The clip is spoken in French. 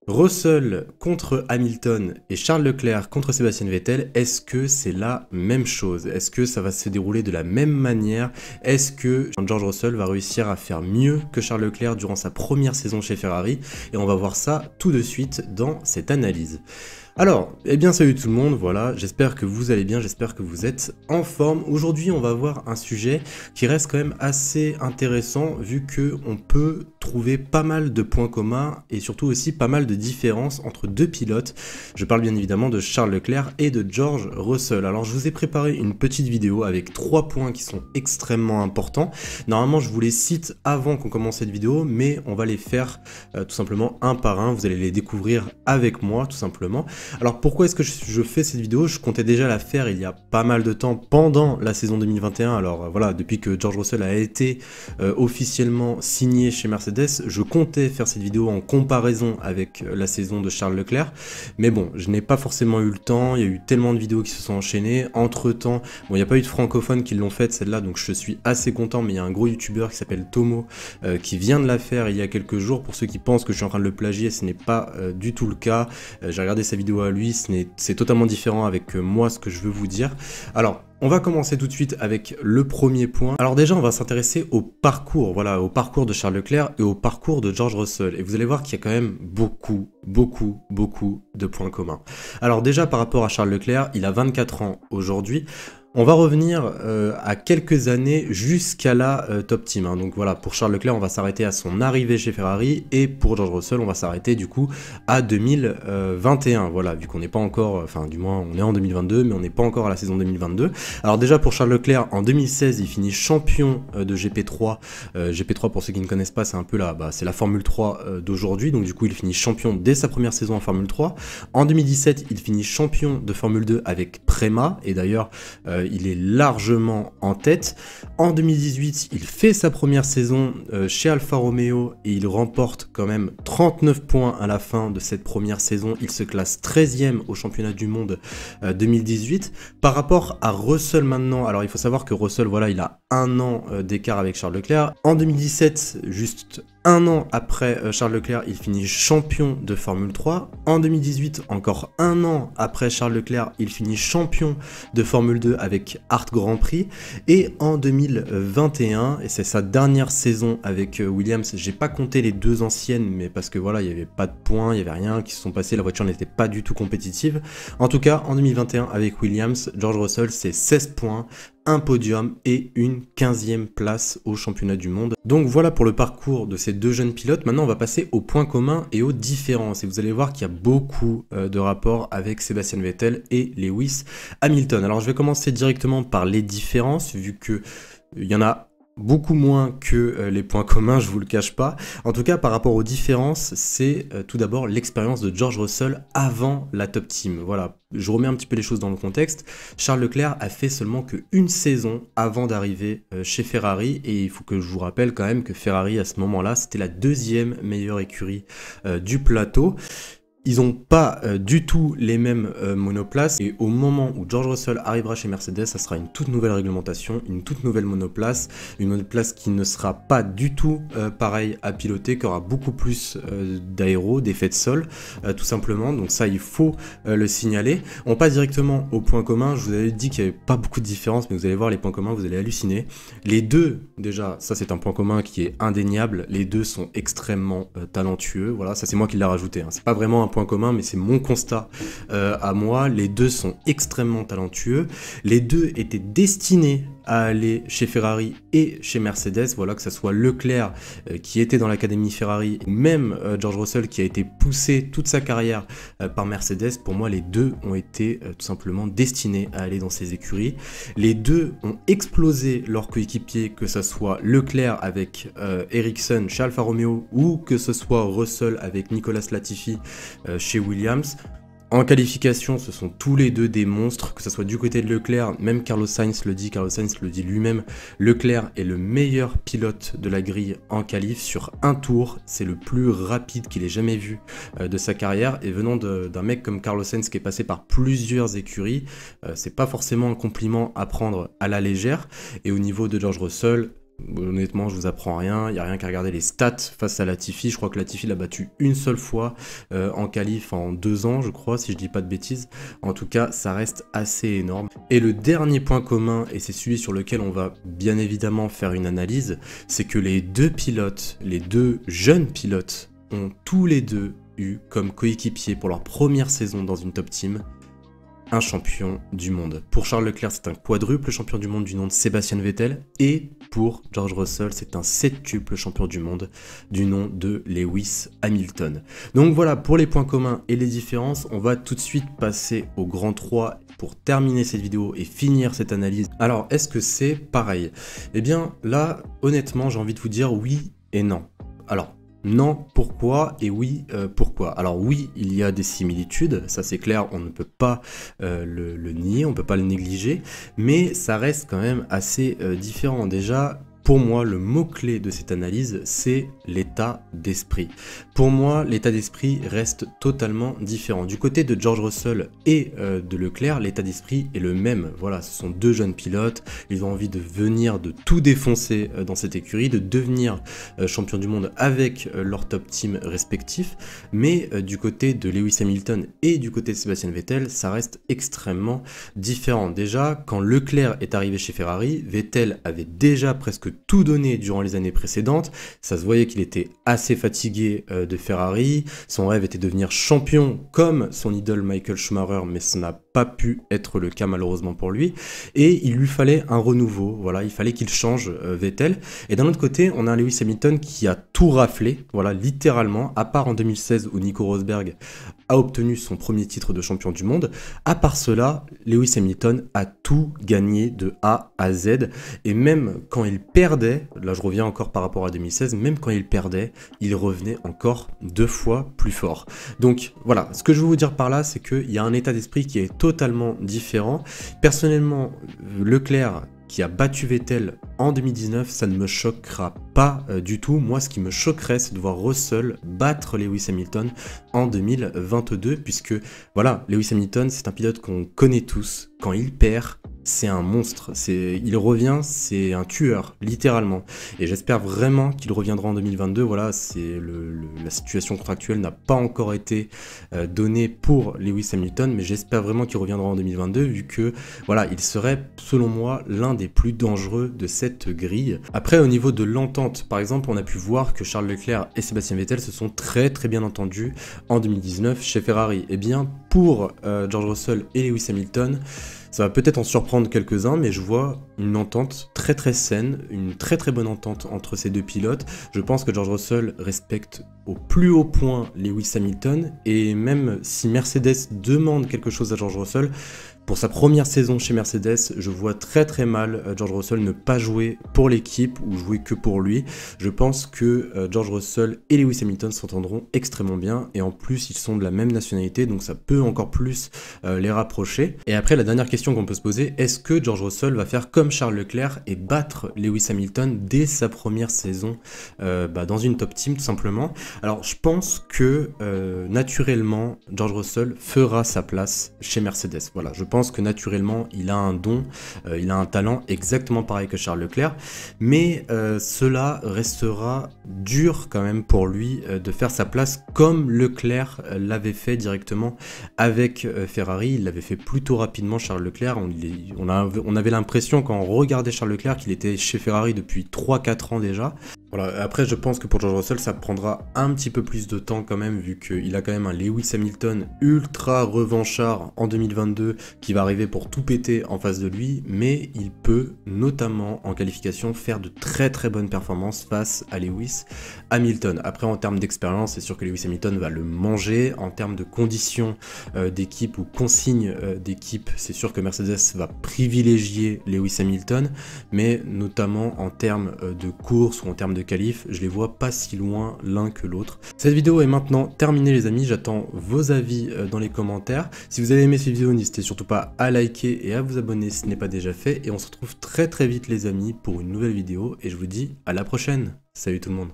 Russell contre Hamilton et Charles Leclerc contre Sébastien Vettel, est-ce que c'est la même chose? Est-ce que ça va se dérouler de la même manière? Est-ce que George Russell va réussir à faire mieux que Charles Leclerc durant sa première saison chez Ferrari? Et on va voir ça tout de suite dans cette analyse. Alors, eh bien salut tout le monde, voilà, j'espère que vous allez bien, j'espère que vous êtes en forme. Aujourd'hui, on va voir un sujet qui reste quand même assez intéressant vu que on peut trouver pas mal de points communs et surtout aussi pas mal de différences entre deux pilotes. Je parle bien évidemment de Charles Leclerc et de George Russell. Alors, je vous ai préparé une petite vidéo avec 3 points qui sont extrêmement importants. Normalement, je vous les cite avant qu'on commence cette vidéo, mais on va les faire tout simplement un par un. Vous allez les découvrir avec moi, tout simplement. Alors pourquoi est-ce que je fais cette vidéo? Je comptais déjà la faire il y a pas mal de temps pendant la saison 2021. Alors voilà, depuis que George Russell a été officiellement signé chez Mercedes, je comptais faire cette vidéo en comparaison avec la saison de Charles Leclerc. Mais bon, je n'ai pas forcément eu le temps, il y a eu tellement de vidéos qui se sont enchaînées. Entre temps, bon, il n'y a pas eu de francophones qui l'ont faite celle-là, donc je suis assez content, mais il y a un gros youtubeur qui s'appelle Tomo qui vient de la faire il y a quelques jours. Pour ceux qui pensent que je suis en train de le plagier, ce n'est pas du tout le cas. J'ai regardé sa vidéo à lui, c'est totalement différent avec moi ce que je veux vous dire. Alors, on va commencer tout de suite avec le premier point. Alors déjà, on va s'intéresser au parcours, voilà, au parcours de Charles Leclerc et au parcours de George Russell. Et vous allez voir qu'il y a quand même beaucoup de points communs. Alors déjà, par rapport à Charles Leclerc, il a 24 ans aujourd'hui. On va revenir à quelques années jusqu'à la Top Team. Hein. Donc voilà, pour Charles Leclerc, on va s'arrêter à son arrivée chez Ferrari. Et pour George Russell, on va s'arrêter du coup à 2021. Voilà, vu qu'on n'est pas encore, enfin du moins on est en 2022, mais on n'est pas encore à la saison 2022. Alors déjà pour Charles Leclerc, en 2016, il finit champion de GP3. GP3, pour ceux qui ne connaissent pas, c'est un peu c'est la Formule 3 d'aujourd'hui. Donc du coup, il finit champion dès sa première saison en Formule 3. En 2017, il finit champion de Formule 2 avec Prema. Et d'ailleurs, il est largement en tête. En 2018, il fait sa première saison chez Alfa Romeo et il remporte quand même 39 points à la fin de cette première saison. Il se classe 13e au championnat du monde 2018. Par rapport à Russell maintenant, alors il faut savoir que Russell, voilà, il a un an d'écart avec Charles Leclerc. En 2017, juste un an après Charles Leclerc, il finit champion de Formule 3. En 2018, encore un an après Charles Leclerc, il finit champion de Formule 2 avec Art Grand Prix. Et en 2021, et c'est sa dernière saison avec Williams, j'ai pas compté les deux anciennes, mais parce que voilà, il n'y avait pas de points, il n'y avait rien qui se sont passés, la voiture n'était pas du tout compétitive. En tout cas, en 2021, avec Williams, George Russell, c'est 16 points, un podium et une 15e place au championnat du monde. Donc voilà pour le parcours de ces deux jeunes pilotes. Maintenant on va passer aux points communs et aux différences. Et vous allez voir qu'il y a beaucoup de rapports avec Sébastien Vettel et Lewis Hamilton. Alors je vais commencer directement par les différences, vu que il y en a beaucoup moins que les points communs, je vous le cache pas. En tout cas, par rapport aux différences, c'est tout d'abord l'expérience de George Russell avant la Top Team. Voilà, je remets un petit peu les choses dans le contexte. Charles Leclerc a fait seulement qu'une saison avant d'arriver chez Ferrari, et il faut que je vous rappelle quand même que Ferrari, à ce moment-là, c'était la deuxième meilleure écurie du plateau. Ils n'ont pas du tout les mêmes monoplaces, et au moment où George Russell arrivera chez Mercedes, ça sera une toute nouvelle réglementation, une toute nouvelle monoplace, une monoplace qui ne sera pas du tout pareille à piloter, qui aura beaucoup plus d'aéro, d'effets de sol, tout simplement, donc ça il faut le signaler. On passe directement aux points communs. Je vous avais dit qu'il n'y avait pas beaucoup de différences, mais vous allez voir les points communs, vous allez halluciner. Les deux, déjà, ça c'est un point commun qui est indéniable, les deux sont extrêmement talentueux, voilà, ça c'est moi qui l'ai rajouté, hein. C'est pas vraiment un point commun, mais c'est mon constat à moi. Les deux sont extrêmement talentueux. Les deux étaient destinés à aller chez Ferrari et chez Mercedes. Voilà, que ce soit Leclerc qui était dans l'académie Ferrari, ou même George Russell qui a été poussé toute sa carrière par Mercedes. Pour moi, les deux ont été tout simplement destinés à aller dans ces écuries. Les deux ont explosé leurs coéquipiers, que ce soit Leclerc avec Ericsson chez Alfa Romeo ou que ce soit Russell avec Nicolas Latifi chez Williams. En qualification, ce sont tous les deux des monstres, que ce soit du côté de Leclerc, même Carlos Sainz le dit lui-même, Leclerc est le meilleur pilote de la grille en qualif sur un tour, c'est le plus rapide qu'il ait jamais vu de sa carrière, et venant d'un mec comme Carlos Sainz qui est passé par plusieurs écuries, c'est pas forcément un compliment à prendre à la légère. Et au niveau de George Russell, Honnêtement, je vous apprends rien, il n'y a rien qu'à regarder les stats face à Latifi. Je crois que Latifi l'a battu une seule fois en qualif en 2 ans, je crois, si je dis pas de bêtises. En tout cas, ça reste assez énorme. Et le dernier point commun, et c'est celui sur lequel on va bien évidemment faire une analyse, c'est que les deux pilotes, les deux jeunes pilotes, ont tous les deux eu comme coéquipier pour leur première saison dans une top team un champion du monde. Pour Charles Leclerc, c'est un quadruple champion du monde du nom de Sebastian Vettel, et pour George Russell, c'est un septuple champion du monde du nom de Lewis Hamilton. Donc voilà pour les points communs et les différences. On va tout de suite passer au grand 3 pour terminer cette vidéo et finir cette analyse. Alors, est-ce que c'est pareil? Eh bien là, honnêtement, j'ai envie de vous dire oui et non. Alors, non, pourquoi? Et oui, pourquoi? Alors oui, il y a des similitudes, ça c'est clair, on ne peut pas le nier, on ne peut pas le négliger, mais ça reste quand même assez différent. Déjà, pour moi, le mot-clé de cette analyse, c'est l'état d'esprit. Pour moi, l'état d'esprit reste totalement différent. Du côté de George Russell et de Leclerc, l'état d'esprit est le même. Voilà, ce sont deux jeunes pilotes, ils ont envie de venir, de tout défoncer dans cette écurie, de devenir champion du monde avec leur top team respectif. Mais du côté de Lewis Hamilton et du côté de Sebastian Vettel, ça reste extrêmement différent. Déjà, quand Leclerc est arrivé chez Ferrari, Vettel avait déjà presque tout donné durant les années précédentes. Ça se voyait qu'il était assez fatigué de Ferrari. Son rêve était de devenir champion comme son idole Michael Schumacher, mais ça n'a pas pu être le cas malheureusement pour lui. Et il lui fallait un renouveau. Voilà, il fallait qu'il change Vettel. Et d'un autre côté, on a un Lewis Hamilton qui a tout raflé, voilà, littéralement, à part en 2016 où Nico Rosberg a obtenu son premier titre de champion du monde. À part cela, Lewis Hamilton a tout gagné de A à Z. Et même quand il perdait, là je reviens encore par rapport à 2016, même quand il perdait, il revenait encore 2 fois plus fort. Donc voilà, ce que je veux vous dire par là, c'est qu'il y a un état d'esprit qui est totalement différent. Personnellement, Leclerc, qui a battu Vettel en 2019, ça ne me choquera pas du tout. Moi, ce qui me choquerait, c'est de voir Russell battre Lewis Hamilton en 2022, puisque voilà, Lewis Hamilton, c'est un pilote qu'on connaît tous. Quand il perd, c'est un monstre, il revient, c'est un tueur, littéralement. Et j'espère vraiment qu'il reviendra en 2022. Voilà, la situation contractuelle n'a pas encore été donnée pour Lewis Hamilton, mais j'espère vraiment qu'il reviendra en 2022, vu que voilà, il serait, selon moi, l'un des plus dangereux de cette grille. Après, au niveau de l'entente, par exemple, on a pu voir que Charles Leclerc et Sebastian Vettel se sont très bien entendus en 2019 chez Ferrari. Et bien, pour George Russell et Lewis Hamilton, ça va peut-être en surprendre quelques-uns, mais je vois une entente très saine, une très bonne entente entre ces deux pilotes. Je pense que George Russell respecte au plus haut point Lewis Hamilton, et même si Mercedes demande quelque chose à George Russell, pour sa première saison chez Mercedes, je vois très mal George Russell ne pas jouer pour l'équipe ou jouer que pour lui. Je pense que George Russell et Lewis Hamilton s'entendront extrêmement bien, et en plus ils sont de la même nationalité, donc ça peut encore plus les rapprocher. Et après, la dernière question qu'on peut se poser, est-ce que George Russell va faire comme Charles Leclerc et battre Lewis Hamilton dès sa première saison dans une top team, tout simplement? Alors je pense que naturellement George Russell fera sa place chez Mercedes. Voilà, je pense que naturellement il a un don, il a un talent exactement pareil que Charles Leclerc, mais cela restera dur quand même pour lui de faire sa place comme Leclerc l'avait fait directement avec Ferrari. Il l'avait fait plutôt rapidement, Charles Leclerc. On avait l'impression quand on regardait Charles Leclerc qu'il était chez Ferrari depuis 3-4 ans déjà. Voilà, après je pense que pour George Russell ça prendra un petit peu plus de temps quand même, vu qu'il a quand même un Lewis Hamilton ultra revanchard en 2022 qui va arriver pour tout péter en face de lui, mais il peut notamment en qualification faire de très bonnes performances face à Lewis Hamilton. Après, en termes d'expérience, c'est sûr que Lewis Hamilton va le manger. En termes de conditions d'équipe ou consignes d'équipe, c'est sûr que Mercedes va privilégier Lewis Hamilton, mais notamment en termes de course ou en termes de qualif, je les vois pas si loin l'un que l'autre. Cette vidéo est maintenant terminée les amis, j'attends vos avis dans les commentaires. Si vous avez aimé cette vidéo, n'hésitez surtout pas à liker et à vous abonner si ce n'est pas déjà fait, et on se retrouve très vite les amis pour une nouvelle vidéo, et je vous dis à la prochaine. Salut tout le monde.